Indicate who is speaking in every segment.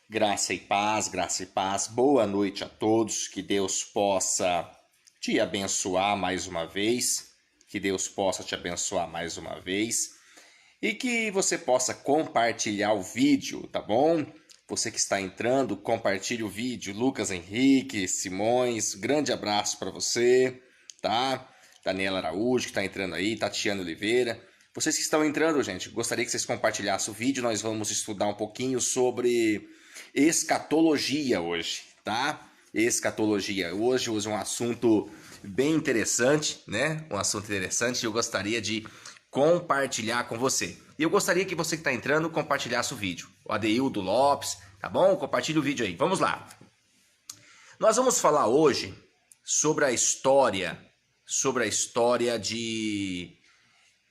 Speaker 1: Graça e paz. Boa noite a todos. Que Deus possa te abençoar mais uma vez. Que Deus possa te abençoar mais uma vez. E que você possa compartilhar o vídeo, tá bom? Você que está entrando, compartilhe o vídeo. Lucas Henrique, Simões, grande abraço para você, tá? Daniela Araújo que está entrando aí, Tatiana Oliveira. Vocês que estão entrando, gente, gostaria que vocês compartilhassem o vídeo. Nós vamos estudar um pouquinho sobre escatologia hoje, tá? Escatologia. Hoje uso um assunto bem interessante, né? Um assunto interessante e eu gostaria de compartilhar com você. E eu gostaria que você que está entrando compartilhasse o vídeo. O Adeildo Lopes, tá bom? Compartilhe o vídeo aí. Vamos lá. Nós vamos falar hoje sobre a história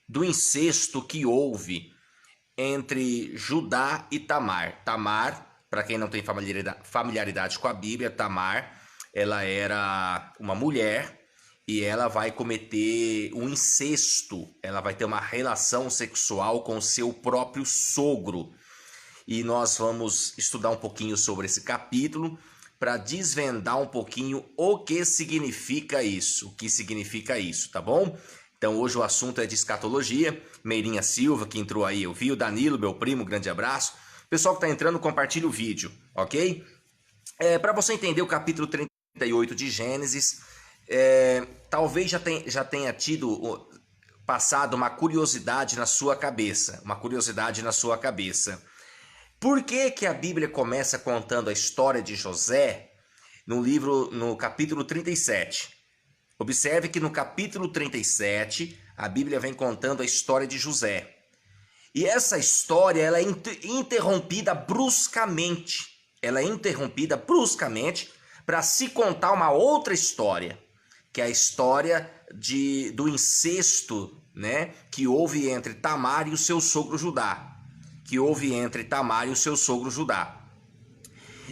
Speaker 1: do incesto que houve entre Judá e Tamar. Tamar, para quem não tem familiaridade com a Bíblia, Tamar, ela era uma mulher e ela vai cometer um incesto, ela vai ter uma relação sexual com o seu próprio sogro. E nós vamos estudar um pouquinho sobre esse capítulo para desvendar um pouquinho o que significa isso, tá bom? Então hoje o assunto é de escatologia. Meirinha Silva, que entrou aí, eu vi. O Danilo, meu primo, grande abraço. Pessoal que está entrando, compartilha o vídeo, ok? Para você entender o capítulo 38 de Gênesis, talvez já tenha passado uma curiosidade na sua cabeça. Por que a Bíblia começa contando a história de José no capítulo 37? Observe que no capítulo 37, a Bíblia vem contando a história de José. E essa história ela é interrompida bruscamente. Para se contar uma outra história, que é a história do incesto, né, que houve entre Tamar e o seu sogro Judá.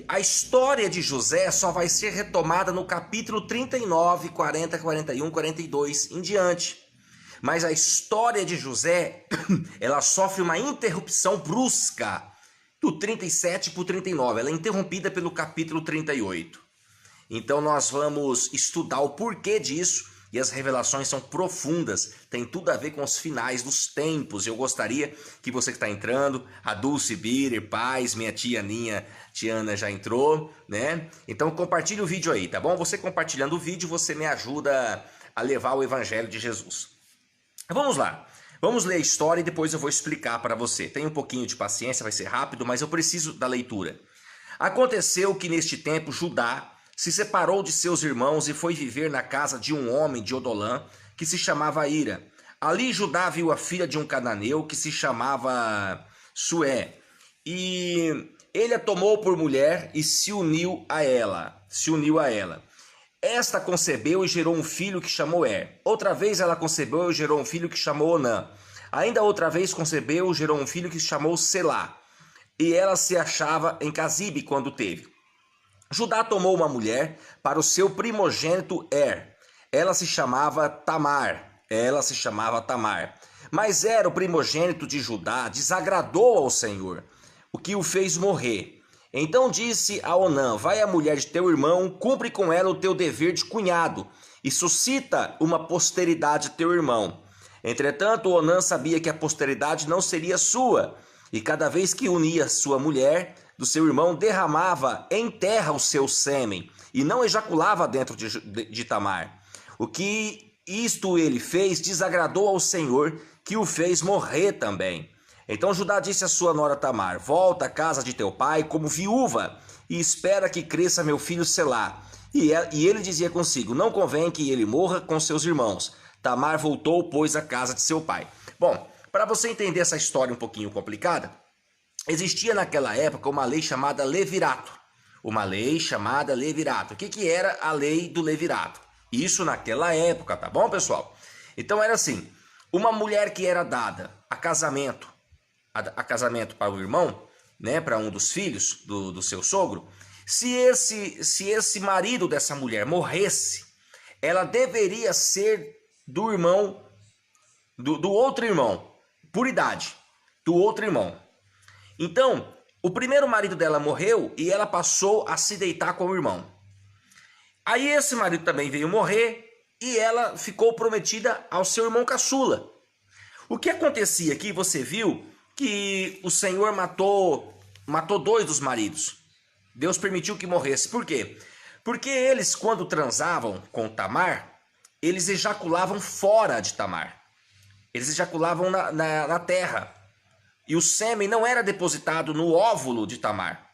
Speaker 1: A história de José só vai ser retomada no capítulo 39, 40, 41, 42 em diante. Mas a história de José, ela sofre uma interrupção brusca do 37 para o 39. Ela é interrompida pelo capítulo 38. Então nós vamos estudar o porquê disso. E as revelações são profundas, tem tudo a ver com os finais dos tempos. Eu gostaria que você que está entrando, a Dulce Birer, Paz, minha tia Aninha, Tiana já entrou, né? Então compartilhe o vídeo aí, tá bom? Você compartilhando o vídeo, você me ajuda a levar o Evangelho de Jesus. Vamos lá, vamos ler a história e depois eu vou explicar para você. Tenha um pouquinho de paciência, vai ser rápido, mas eu preciso da leitura. Aconteceu que neste tempo Judá se separou de seus irmãos e foi viver na casa de um homem de Odolã, que se chamava Ira. Ali Judá viu a filha de um cananeu que se chamava Sué. E ele a tomou por mulher e se uniu a ela. Esta concebeu e gerou um filho que chamou Outra vez ela concebeu e gerou um filho que chamou Onã. Ainda outra vez concebeu e gerou um filho que se chamou Selá. E ela se achava em Casibe quando teve. Judá tomou uma mulher para o seu primogênito Ela se chamava Tamar. Mas o primogênito de Judá, desagradou ao Senhor, o que o fez morrer. Então disse a Onã: vai a mulher de teu irmão, cumpre com ela o teu dever de cunhado, e suscita uma posteridade a teu irmão. Entretanto, Onã sabia que a posteridade não seria sua, e cada vez que unia sua mulher do seu irmão, derramava em terra o seu sêmen, e não ejaculava dentro de Tamar. O que isto ele fez desagradou ao Senhor, que o fez morrer também. Então Judá disse à sua nora Tamar: volta à casa de teu pai como viúva, e espera que cresça meu filho Selá. E ele dizia consigo: não convém que ele morra com seus irmãos. Tamar voltou, pois, à casa de seu pai. Bom, para você entender essa história um pouquinho complicada, existia naquela época uma lei chamada levirato. O que era a lei do levirato? Isso naquela época, tá bom, pessoal? Então era assim, uma mulher que era dada a casamento para o irmão, né, para um dos filhos do seu sogro, se esse marido dessa mulher morresse, ela deveria ser do irmão, do outro irmão, por idade, do outro irmão. Então, O primeiro marido dela morreu e ela passou a se deitar com o irmão. Aí esse marido também veio morrer e ela ficou prometida ao seu irmão caçula. O que acontecia aqui, você viu que o Senhor matou 2 dos maridos. Deus permitiu que morresse. Por quê? Porque eles, quando transavam com Tamar, eles ejaculavam fora de Tamar. Eles ejaculavam na terra. E o sêmen não era depositado no óvulo de Tamar.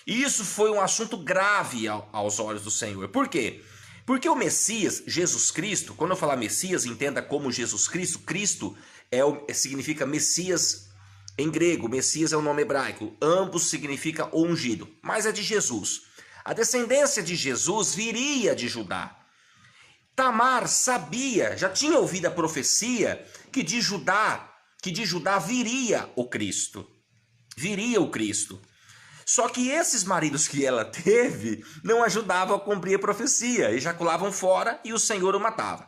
Speaker 1: E isso foi um assunto grave aos olhos do Senhor. Por quê? Porque o Messias, Jesus Cristo, quando eu falar Messias, entenda como Jesus Cristo. Cristo significa Messias em grego. Messias é o nome hebraico. Ambos significa ungido. Mas é de Jesus. A descendência de Jesus viria de Judá. Tamar sabia, já tinha ouvido a profecia que de Judá viria o Cristo. Viria o Cristo. Só que esses maridos que ela teve não ajudavam a cumprir a profecia, ejaculavam fora e o Senhor o matava.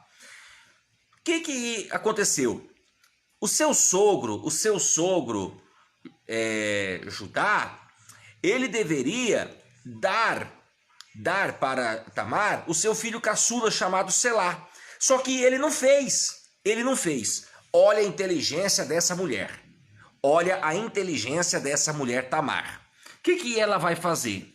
Speaker 1: O que aconteceu? O seu sogro Judá, ele deveria dar para Tamar o seu filho caçula chamado Selá. Só que ele não fez. Olha a inteligência dessa mulher. Olha a inteligência dessa mulher Tamar. O que ela vai fazer?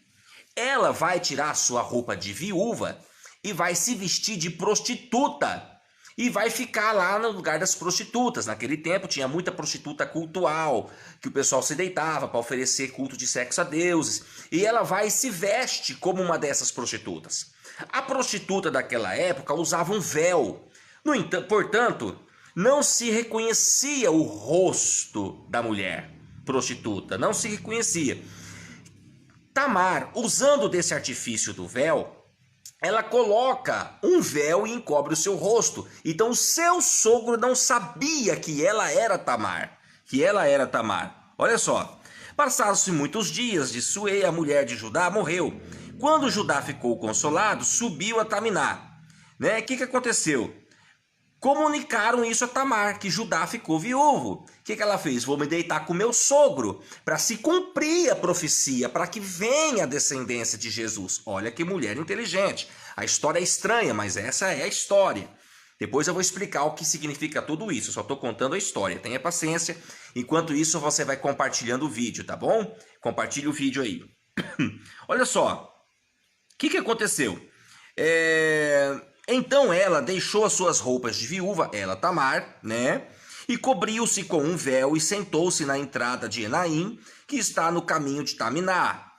Speaker 1: Ela vai tirar sua roupa de viúva e vai se vestir de prostituta. E vai ficar lá no lugar das prostitutas. Naquele tempo tinha muita prostituta cultual, que o pessoal se deitava para oferecer culto de sexo a deuses. E ela vai e se veste como uma dessas prostitutas. A prostituta daquela época usava um véu. No entanto, portanto, não se reconhecia o rosto da mulher prostituta. Não se reconhecia. Tamar, usando desse artifício do véu, ela coloca um véu e encobre o seu rosto. Então o seu sogro não sabia que ela era Tamar. Olha só. Passaram-se muitos dias de Suê, a mulher de Judá, morreu. Quando Judá ficou consolado, subiu a Taminá. O que aconteceu? Comunicaram isso a Tamar, que Judá ficou viúvo. O que ela fez? Vou me deitar com meu sogro, para se cumprir a profecia, para que venha a descendência de Jesus. Olha que mulher inteligente. A história é estranha, mas essa é a história. Depois eu vou explicar o que significa tudo isso. Eu só estou contando a história. Tenha paciência. Enquanto isso, você vai compartilhando o vídeo, tá bom? Compartilhe o vídeo aí. Olha só. O que aconteceu? Então ela deixou as suas roupas de viúva, ela Tamar, e cobriu-se com um véu e sentou-se na entrada de Enaim, que está no caminho de Taminá.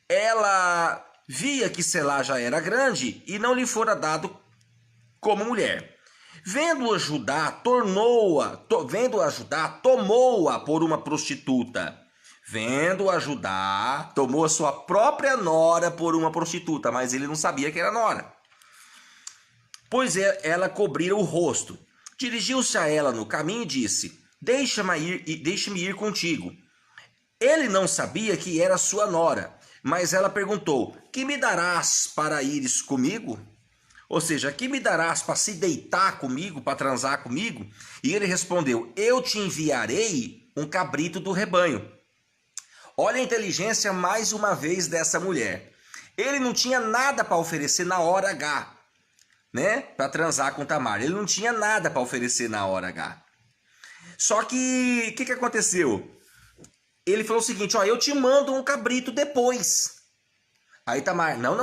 Speaker 1: Ela via que Selá já era grande e não lhe fora dado como mulher. Vendo-a Judá, tomou-a por uma prostituta. Vendo-a Judá, tomou a sua própria nora por uma prostituta, mas ele não sabia que era nora. Pois ela cobrira o rosto. Dirigiu-se a ela no caminho e disse: Deixe-me ir contigo. Ele não sabia que era sua nora, mas ela perguntou: Que me darás para ires comigo? Ou seja, que me darás para se deitar comigo, para transar comigo? E ele respondeu: Eu te enviarei um cabrito do rebanho. Olha a inteligência mais uma vez dessa mulher. Ele não tinha nada para oferecer na hora H. Para transar com Tamar. Ele não tinha nada para oferecer na hora H. Só que, o que aconteceu? Ele falou o seguinte: eu te mando um cabrito depois. Aí Tamar, não.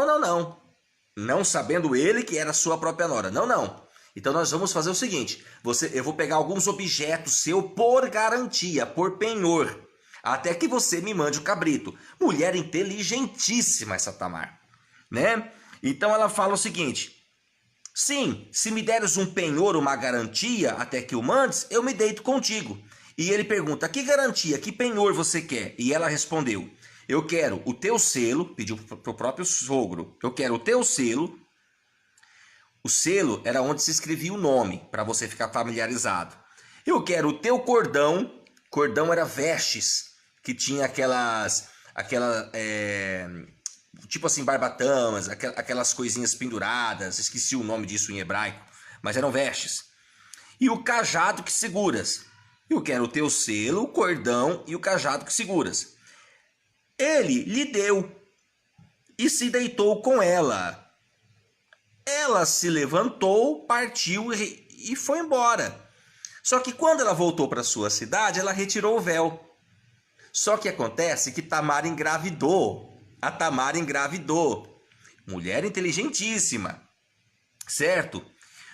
Speaker 1: Não sabendo ele que era sua própria nora. Não. Então nós vamos fazer o seguinte: eu vou pegar alguns objetos seu por garantia, por penhor, até que você me mande o cabrito. Mulher inteligentíssima essa Tamar, Então ela fala o seguinte: Sim, se me deres um penhor, uma garantia, até que o mandes, eu me deito contigo. E ele pergunta: Que garantia, que penhor você quer? E ela respondeu: Eu quero o teu selo, pediu para o próprio sogro, eu quero o teu selo. O selo era onde se escrevia o nome, para você ficar familiarizado. Eu quero o teu cordão. Cordão era vestes, que tinha tipo assim, barbatamas, aquelas coisinhas penduradas, esqueci o nome disso em hebraico, mas eram vestes. E o cajado que seguras. Eu quero o teu selo, o cordão e o cajado que seguras. Ele lhe deu e se deitou com ela. Ela se levantou, partiu e foi embora. Só que quando ela voltou para sua cidade, ela retirou o véu. Só que acontece que Tamar engravidou. A Tamar engravidou. Mulher inteligentíssima, certo?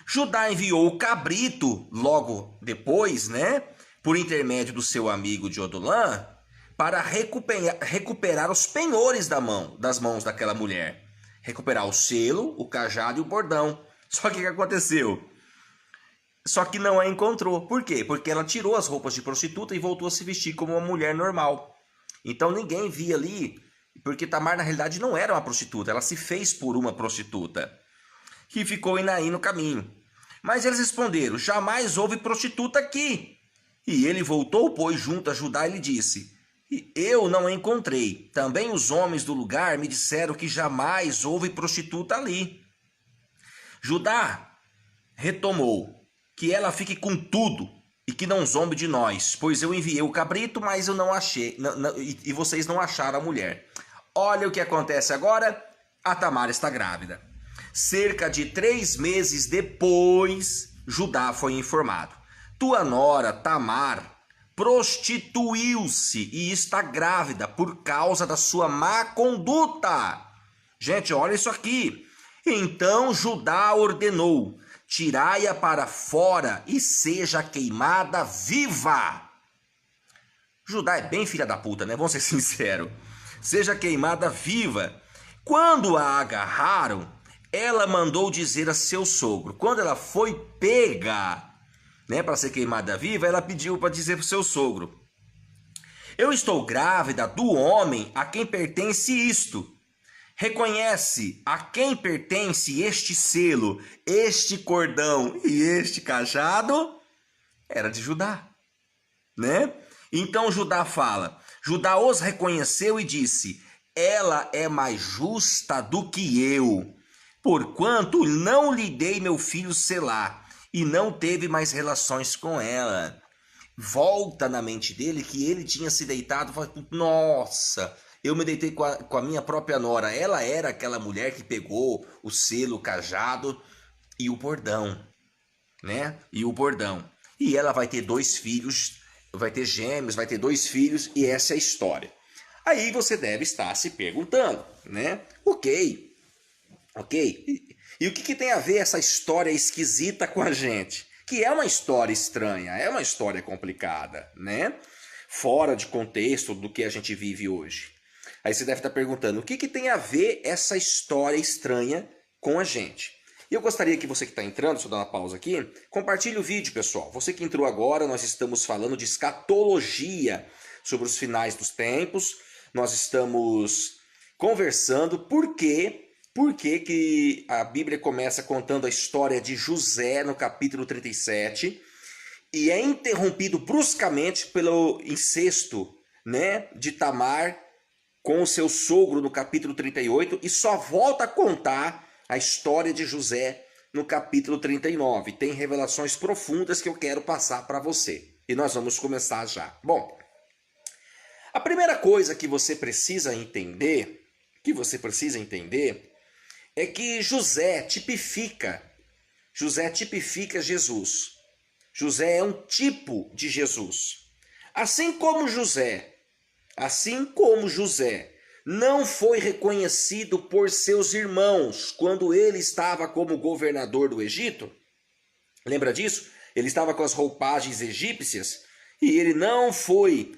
Speaker 1: Judá enviou o cabrito logo depois, né? Por intermédio do seu amigo de Odolã, para recuperar os penhores das mãos daquela mulher. Recuperar o selo, o cajado e o bordão. Só que o que aconteceu? Só que não a encontrou. Por quê? Porque ela tirou as roupas de prostituta e voltou a se vestir como uma mulher normal. Então ninguém via ali, porque Tamar na realidade não era uma prostituta, ela se fez por uma prostituta, que ficou Enaim no caminho. Mas eles responderam: jamais houve prostituta aqui. E ele voltou, pois, junto a Judá e lhe disse: eu não a encontrei. Também os homens do lugar me disseram que jamais houve prostituta ali. Judá retomou: que ela fique com tudo e que não zombe de nós, pois eu enviei o cabrito, mas eu não achei, e vocês não acharam a mulher. Olha o que acontece agora, a Tamar está grávida. Cerca de 3 meses depois, Judá foi informado: tua nora, Tamar, prostituiu-se e está grávida por causa da sua má conduta. Gente, olha isso aqui. Então Judá ordenou: tirai-a para fora e seja queimada viva. Judá é bem filha da puta, né? Vamos ser sinceros. Seja queimada viva. Quando a agarraram, ela mandou dizer a seu sogro. Quando ela foi pega, né, para ser queimada viva, ela pediu para dizer para o seu sogro: eu estou grávida do homem a quem pertence isto. Reconhece a quem pertence este selo, este cordão e este cajado? Era de Judá, né? Então Judá fala, Judá os reconheceu e disse: ela é mais justa do que eu, porquanto não lhe dei meu filho Selá, e não teve mais relações com ela. Volta na mente dele que ele tinha se deitado e falou: nossa, eu me deitei com a minha própria nora. Ela era aquela mulher que pegou o selo, o cajado e o bordão, né? E o bordão. E ela vai ter 2 filhos, vai ter gêmeos, vai ter 2 filhos, e essa é a história. Aí você deve estar se perguntando, né? Ok. E o que tem a ver essa história esquisita com a gente? Que é uma história estranha, é uma história complicada, né? Fora de contexto do que a gente vive hoje. Aí você deve estar perguntando, o que tem a ver essa história estranha com a gente? E eu gostaria que você que está entrando, deixa eu dar uma pausa aqui, compartilhe o vídeo, pessoal. Você que entrou agora, nós estamos falando de escatologia, sobre os finais dos tempos. Nós estamos conversando por que a Bíblia começa contando a história de José no capítulo 37 e é interrompido bruscamente pelo incesto, né, de Tamar com o seu sogro no capítulo 38 e só volta a contar a história de José no capítulo 39. Tem revelações profundas que eu quero passar para você. E nós vamos começar já. Bom, a primeira coisa que você precisa entender, é que José tipifica Jesus. José é um tipo de Jesus. Assim como José não foi reconhecido por seus irmãos quando ele estava como governador do Egito. Lembra disso? Ele estava com as roupagens egípcias e ele não foi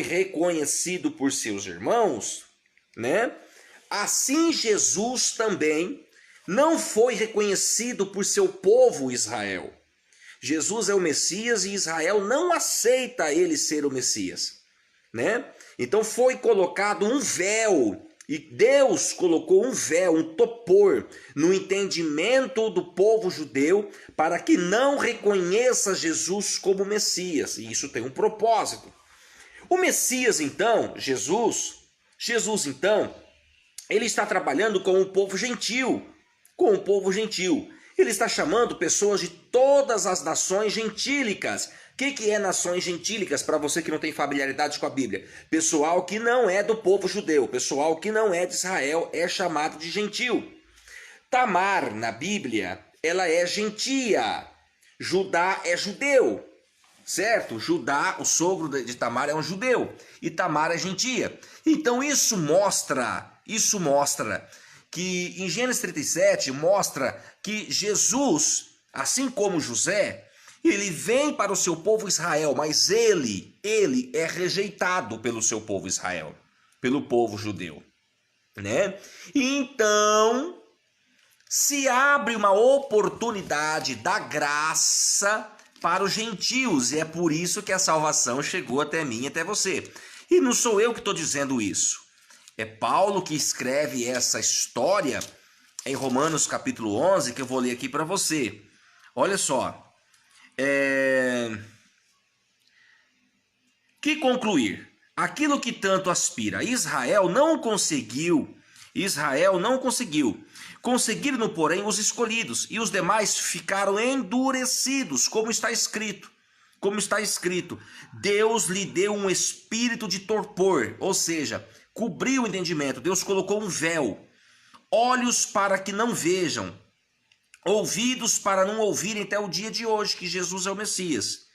Speaker 1: reconhecido por seus irmãos, né? Assim Jesus também não foi reconhecido por seu povo Israel. Jesus é o Messias e Israel não aceita ele ser o Messias, né? Então foi colocado um véu, e Deus colocou um véu, um topor, no entendimento do povo judeu para que não reconheça Jesus como Messias, e isso tem um propósito. O Messias, então, Jesus então, ele está trabalhando com o povo gentil, Ele está chamando pessoas de todas as nações gentílicas, O que é nações gentílicas, para você que não tem familiaridade com a Bíblia? Pessoal que não é do povo judeu, pessoal que não é de Israel, é chamado de gentil. Tamar, na Bíblia, ela é gentia. Judá é judeu, certo? Judá, o sogro de Tamar, é um judeu, e Tamar é gentia. Então isso mostra que em Gênesis 37, mostra que Jesus, assim como José, ele vem para o seu povo Israel, mas ele é rejeitado pelo seu povo Israel, pelo povo judeu, né? Então, se abre uma oportunidade da graça para os gentios, e é por isso que a salvação chegou até mim e até você. E não sou eu que estou dizendo isso. É Paulo que escreve essa história em Romanos capítulo 11, que eu vou ler aqui para você. Olha só. Que concluir? Aquilo que tanto aspira. Israel não conseguiu. Conseguiram, porém, os escolhidos, e os demais ficaram endurecidos, como está escrito. Deus lhe deu um espírito de torpor, ou seja, cobriu o entendimento. Deus colocou um véu. Olhos para que não vejam, ouvidos para não ouvirem até o dia de hoje, que Jesus é o Messias.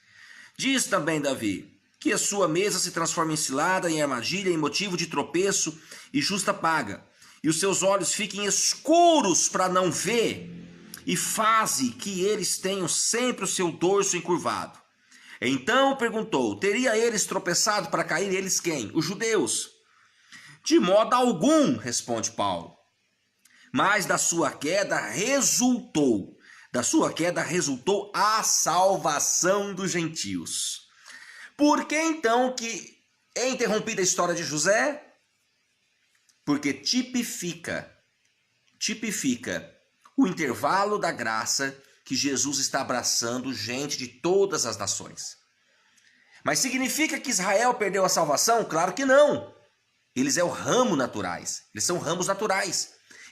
Speaker 1: Diz também Davi que a sua mesa se transforma em cilada, em armadilha, em motivo de tropeço e justa paga. E os seus olhos fiquem escuros para não ver, e faze que eles tenham sempre o seu dorso encurvado. Então perguntou: teria eles tropeçado para cair eles quem? Os judeus. De modo algum, responde Paulo. Mas da sua queda resultou a salvação dos gentios. Por que então que é interrompida a história de José? Porque tipifica o intervalo da graça que Jesus está abraçando gente de todas as nações. Mas significa que Israel perdeu a salvação? Claro que não. Eles são ramos naturais.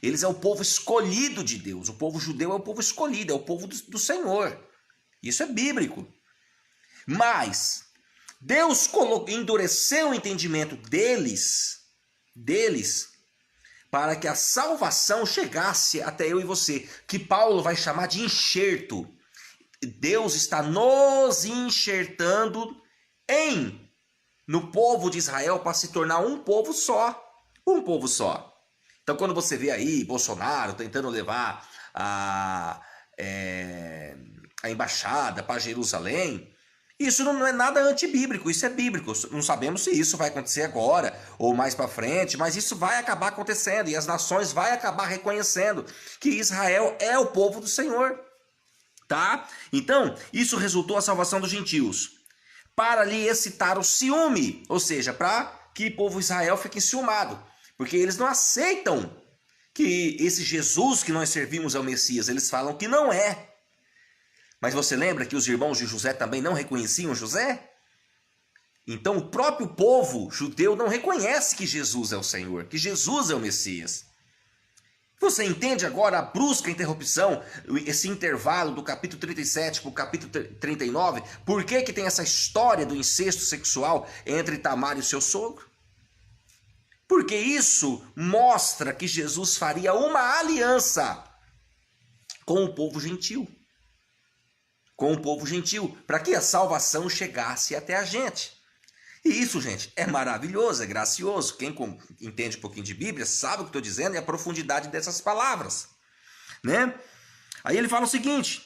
Speaker 1: Eles é o povo escolhido de Deus. O povo judeu é o povo escolhido, é o povo do Senhor. Isso é bíblico. Mas Deus endureceu o entendimento deles, para que a salvação chegasse até eu e você, que Paulo vai chamar de enxerto. Deus está nos enxertando no povo de Israel para se tornar um povo só. Então, quando você vê aí Bolsonaro tentando levar a embaixada para Jerusalém, isso não é nada antibíblico, isso é bíblico. Não sabemos se isso vai acontecer agora ou mais para frente, mas isso vai acabar acontecendo e as nações vão acabar reconhecendo que Israel é o povo do Senhor, tá? Então, isso resultou a salvação dos gentios, para lhe excitar o ciúme, ou seja, para que o povo de Israel fique enciumado, porque eles não aceitam que esse Jesus que nós servimos é o Messias, eles falam que não é. Mas você lembra que os irmãos de José também não reconheciam José? Então o próprio povo judeu não reconhece que Jesus é o Senhor, que Jesus é o Messias. Você entende agora a brusca interrupção, esse intervalo do capítulo 37 para o capítulo 39? Por que tem essa história do incesto sexual entre Tamar e o seu sogro? Porque isso mostra que Jesus faria uma aliança com o povo gentil. Para que a salvação chegasse até a gente. E isso, gente, é maravilhoso, é gracioso. Quem entende um pouquinho de Bíblia sabe o que estou dizendo e a profundidade dessas palavras, né? Aí ele fala o seguinte: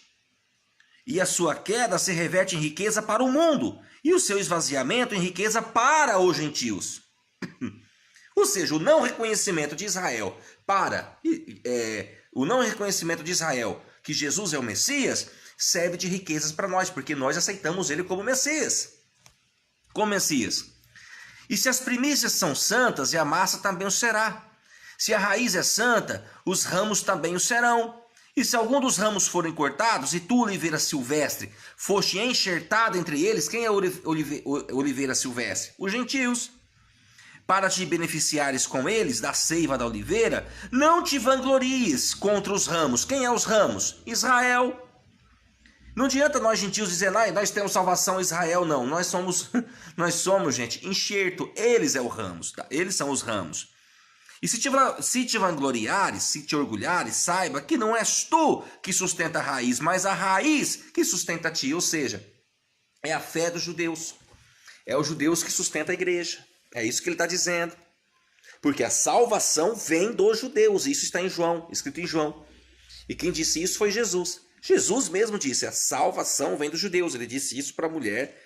Speaker 1: e a sua queda se reverte em riqueza para o mundo, e o seu esvaziamento em riqueza para os gentios. Ou seja, o não reconhecimento de Israel que Jesus é o Messias serve de riquezas para nós, porque nós aceitamos ele como Messias. E se as primícias são santas, e a massa também o será. Se a raiz é santa, os ramos também o serão. E se algum dos ramos forem cortados, e tu, oliveira silvestre, foste enxertado entre eles, quem é oliveira silvestre? Os gentios. Para te beneficiares com eles da seiva da oliveira, não te vanglories contra os ramos. Quem é os ramos? Israel. Não adianta nós gentios dizer, nós temos salvação em Israel, não. Nós somos, gente, enxerto. Eles é o ramos, tá? Eles são os ramos. E se te vangloriares, se te orgulhares, saiba que não és tu que sustenta a raiz, mas a raiz que sustenta ti. Ou seja, é a fé dos judeus. É os judeus que sustenta a igreja. É isso que ele está dizendo. Porque a salvação vem dos judeus. Isso está em João, escrito em João. E quem disse isso foi Jesus. Jesus mesmo disse, a salvação vem dos judeus. Ele disse isso para a mulher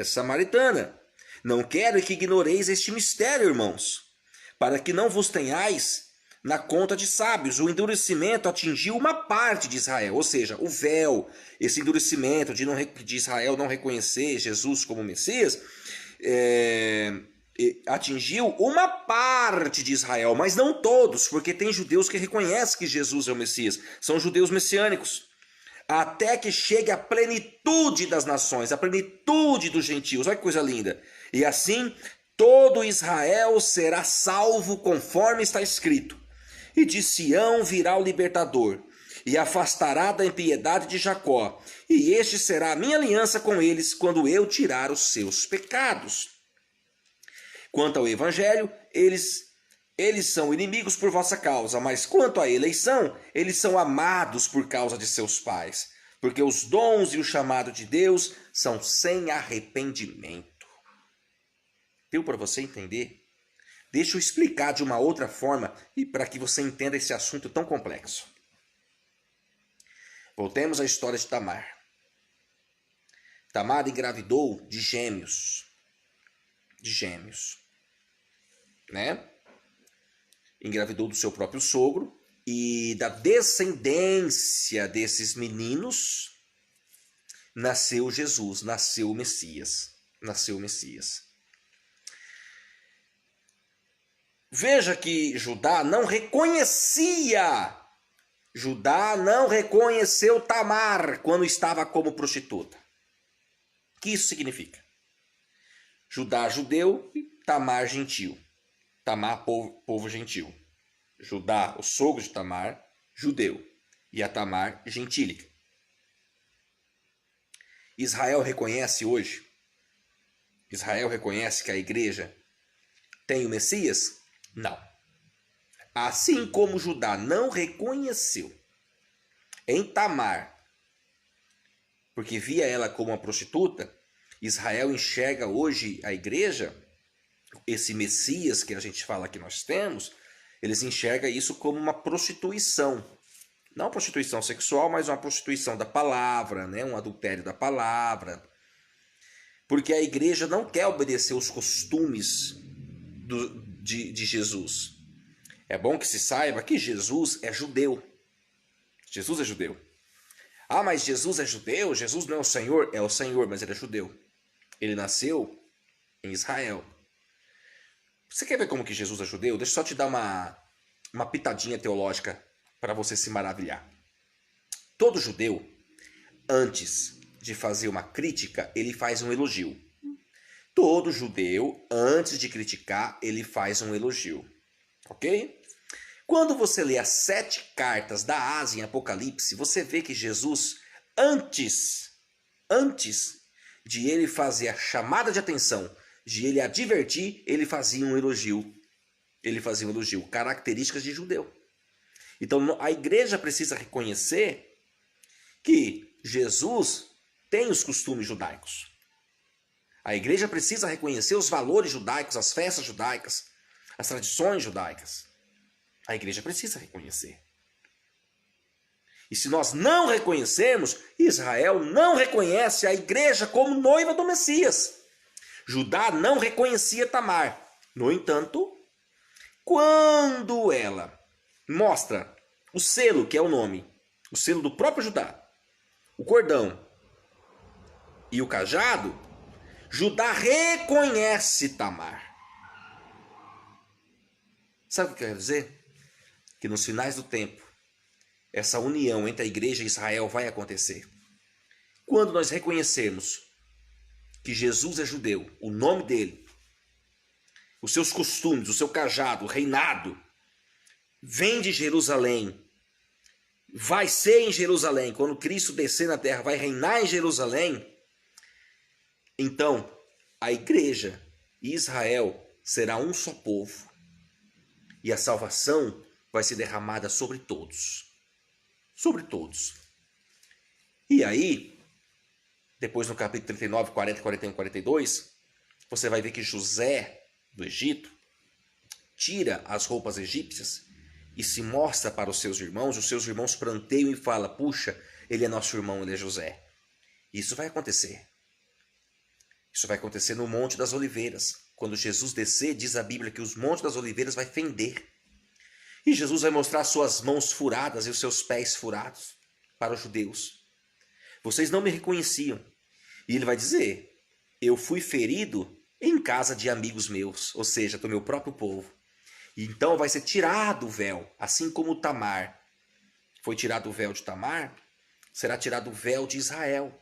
Speaker 1: samaritana. Não quero que ignoreis este mistério, irmãos, para que não vos tenhais na conta de sábios. O endurecimento atingiu uma parte de Israel, ou seja, o véu, esse endurecimento de Israel não reconhecer Jesus como Messias, atingiu uma parte de Israel, mas não todos, porque tem judeus que reconhecem que Jesus é o Messias, são judeus messiânicos, até que chegue a plenitude das nações, a plenitude dos gentios. Olha que coisa linda! E assim todo Israel será salvo, conforme está escrito. E de Sião virá o libertador, e afastará da impiedade de Jacó, e este será a minha aliança com eles, quando eu tirar os seus pecados. Quanto ao evangelho, eles são inimigos por vossa causa, mas quanto à eleição, eles são amados por causa de seus pais, porque os dons e o chamado de Deus são sem arrependimento. Deu para você entender? Deixa eu explicar de uma outra forma e para que você entenda esse assunto tão complexo. Voltemos à história de Tamar. Tamar engravidou de gêmeos. Né? Engravidou do seu próprio sogro e da descendência desses meninos nasceu Jesus, nasceu o Messias. Veja que Judá não reconheceu Tamar quando estava como prostituta. O que isso significa? Judá judeu e Tamar gentil. Tamar povo gentil. Judá, o sogro de Tamar, judeu. E a Tamar gentílica. Israel reconhece hoje? Israel reconhece que a igreja tem o Messias? Não. Assim como Judá não reconheceu em Tamar, porque via ela como uma prostituta, Israel enxerga hoje a igreja, esse Messias que a gente fala que nós temos, eles enxergam isso como uma prostituição. Não prostituição sexual, mas uma prostituição da palavra, né? Um adultério da palavra. Porque a igreja não quer obedecer os costumes de Jesus. É bom que se saiba que Jesus é judeu. Jesus é judeu. Ah, mas Jesus é judeu? Jesus não é o Senhor? É o Senhor, mas ele é judeu. Ele nasceu em Israel. Você quer ver como que Jesus é judeu? Deixa eu só te dar uma pitadinha teológica para você se maravilhar. Todo judeu, antes de fazer uma crítica, ele faz um elogio. Todo judeu, antes de criticar, ele faz um elogio. Ok? Quando você lê as 7 cartas da Ásia em Apocalipse, você vê que Jesus, antes de ele fazer a chamada de atenção, de ele advertir, ele fazia um elogio. Características de judeu. Então a igreja precisa reconhecer que Jesus tem os costumes judaicos. A igreja precisa reconhecer os valores judaicos, as festas judaicas, as tradições judaicas. A igreja precisa reconhecer. E se nós não reconhecermos, Israel não reconhece a igreja como noiva do Messias. Judá não reconhecia Tamar. No entanto, quando ela mostra o selo, que é o nome, o selo do próprio Judá, o cordão e o cajado, Judá reconhece Tamar. Sabe o que eu quero dizer? Que nos finais do tempo, essa união entre a igreja e Israel vai acontecer. Quando nós reconhecermos que Jesus é judeu, o nome dele, os seus costumes, o seu cajado, o reinado, vem de Jerusalém, vai ser em Jerusalém, quando Cristo descer na terra, vai reinar em Jerusalém, então a igreja e Israel será um só povo e a salvação vai ser derramada sobre todos. Sobre todos. E aí, depois no capítulo 39, 40, 41, 42, você vai ver que José do Egito tira as roupas egípcias e se mostra para os seus irmãos pranteiam e falam, puxa, ele é nosso irmão, ele é José. Isso vai acontecer. Isso vai acontecer no Monte das Oliveiras. Quando Jesus descer, diz a Bíblia que os Montes das Oliveiras vai fender. E Jesus vai mostrar suas mãos furadas e os seus pés furados para os judeus. Vocês não me reconheciam. E ele vai dizer, eu fui ferido em casa de amigos meus, ou seja, do meu próprio povo. E então vai ser tirado o véu, assim como Tamar. Foi tirado o véu de Tamar, será tirado o véu de Israel.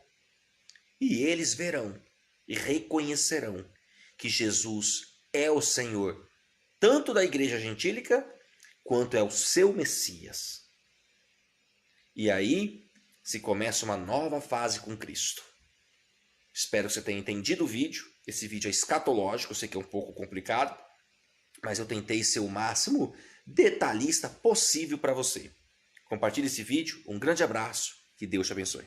Speaker 1: E eles verão e reconhecerão que Jesus é o Senhor, tanto da igreja gentílica, quanto é o seu Messias. E aí se começa uma nova fase com Cristo. Espero que você tenha entendido o vídeo. Esse vídeo é escatológico, eu sei que é um pouco complicado, mas eu tentei ser o máximo detalhista possível para você. Compartilhe esse vídeo, um grande abraço, que Deus te abençoe.